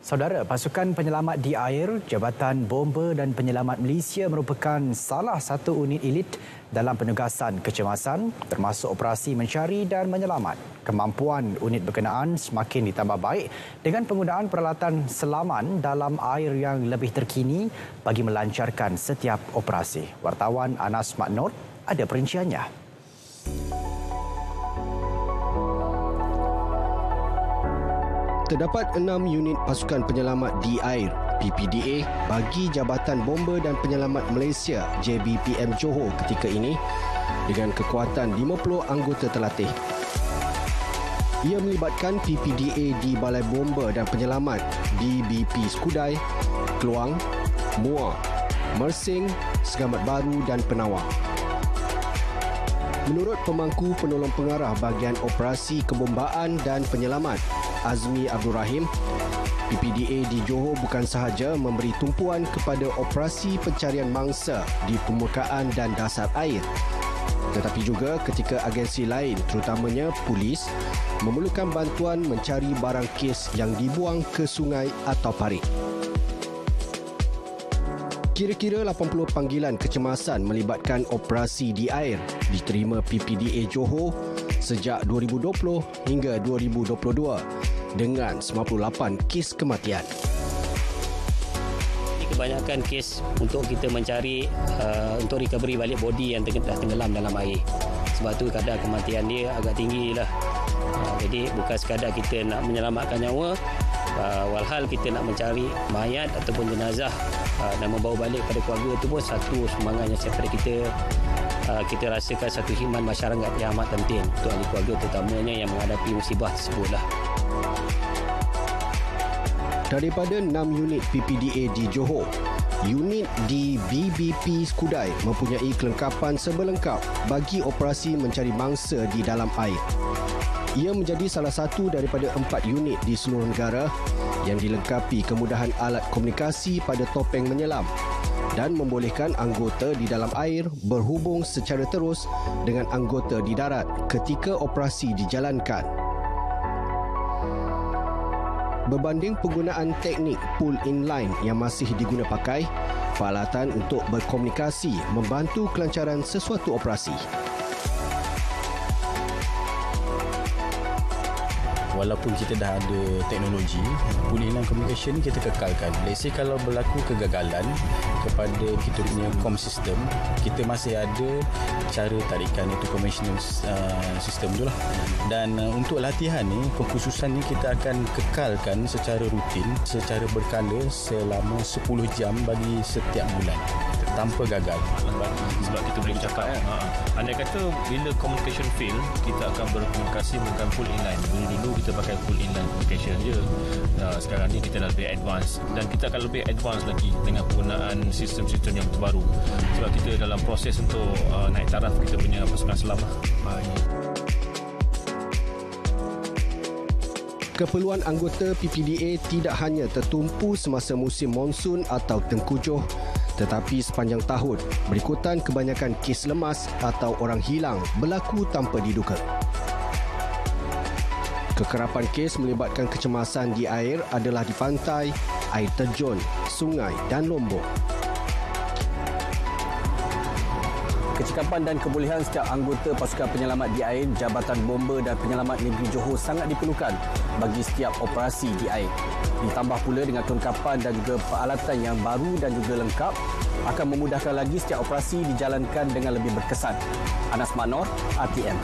Saudara, pasukan penyelamat di air, Jabatan Bomba dan Penyelamat Malaysia merupakan salah satu unit elit dalam penugasan kecemasan termasuk operasi mencari dan menyelamat. Kemampuan unit berkenaan semakin ditambah baik dengan penggunaan peralatan selaman dalam air yang lebih terkini bagi melancarkan setiap operasi. Wartawan Anas Maknor ada perinciannya. Terdapat 6 unit pasukan penyelamat di air PPDA bagi Jabatan Bomba dan Penyelamat Malaysia JBPM Johor ketika ini dengan kekuatan 50 anggota terlatih. Ia melibatkan PPDA di Balai Bomba dan Penyelamat di BP Skudai, Kluang, Muar, Mersing, Segamat Baru dan Penawar. Menurut pemangku penolong pengarah bahagian operasi kebombaan dan penyelamat Azmi Abdul Rahim, PPDA di Johor bukan sahaja memberi tumpuan kepada operasi pencarian mangsa di permukaan dan dasar air, tetapi juga ketika agensi lain terutamanya polis memerlukan bantuan mencari barang kes yang dibuang ke sungai atau parit. Kira-kira 80 panggilan kecemasan melibatkan operasi di air diterima PPDA Johor sejak 2020 hingga 2022 dengan 98 kes kematian. Kebanyakan kes untuk kita mencari untuk recovery balik body yang dah tenggelam dalam air. Sebab tu kadar kematian dia agak tinggi lah. Jadi bukan sekadar kita nak menyelamatkan nyawa, walhal kita nak mencari mayat ataupun jenazah dan membawa balik pada keluarga itu pun satu sumbangan yang daripada kita rasakan satu khidmat masyarakat yang amat penting untuk ahli keluarga terutamanya yang menghadapi musibah tersebutlah. Daripada 6 unit PPDA di Johor, unit di BBP Skudai mempunyai kelengkapan sebelengkap bagi operasi mencari mangsa di dalam air. Ia menjadi salah satu daripada 4 unit di seluruh negara yang dilengkapi kemudahan alat komunikasi pada topeng menyelam dan membolehkan anggota di dalam air berhubung secara terus dengan anggota di darat ketika operasi dijalankan. Berbanding penggunaan teknik pull in line yang masih diguna pakai, peralatan untuk berkomunikasi membantu kelancaran sesuatu operasi. Walaupun kita dah ada teknologi, pull-in communication kita kekalkan. Let's say kalau berlaku kegagalan kepada kita punya com system, kita masih ada cara tarikan itu conventional system tu lah. Dan untuk latihan ni, pengkhususan ni kita akan kekalkan secara rutin, secara berkala selama 10 jam bagi setiap bulan tanpa gagal. Sebab kita boleh cakap andai kata bila communication fail, kita akan berkomunikasi menggunakan pull inline. Dulu kita pakai pull inline communication je. Sekarang ni kita dah lebih advance dan kita akan lebih advance lagi dengan penggunaan sistem-sistem yang terbaru. Sebab kita dalam proses untuk naik taraf kita punya pasukan selam. Keperluan anggota PPDA tidak hanya tertumpu semasa musim monsun atau tengkujuh, tetapi sepanjang tahun berikutan kebanyakan kes lemas atau orang hilang berlaku tanpa diduga. Kekerapan kes melibatkan kecemasan di air adalah di pantai, air terjun, sungai dan lombok. Kecekapan dan kebolehan setiap anggota pasukan penyelamat di air, Jabatan Bomba dan Penyelamat Negeri Johor sangat diperlukan bagi setiap operasi di air. Ditambah pula dengan kelengkapan dan juga peralatan yang baru dan juga lengkap akan memudahkan lagi setiap operasi dijalankan dengan lebih berkesan. Anas Maknor, RTM.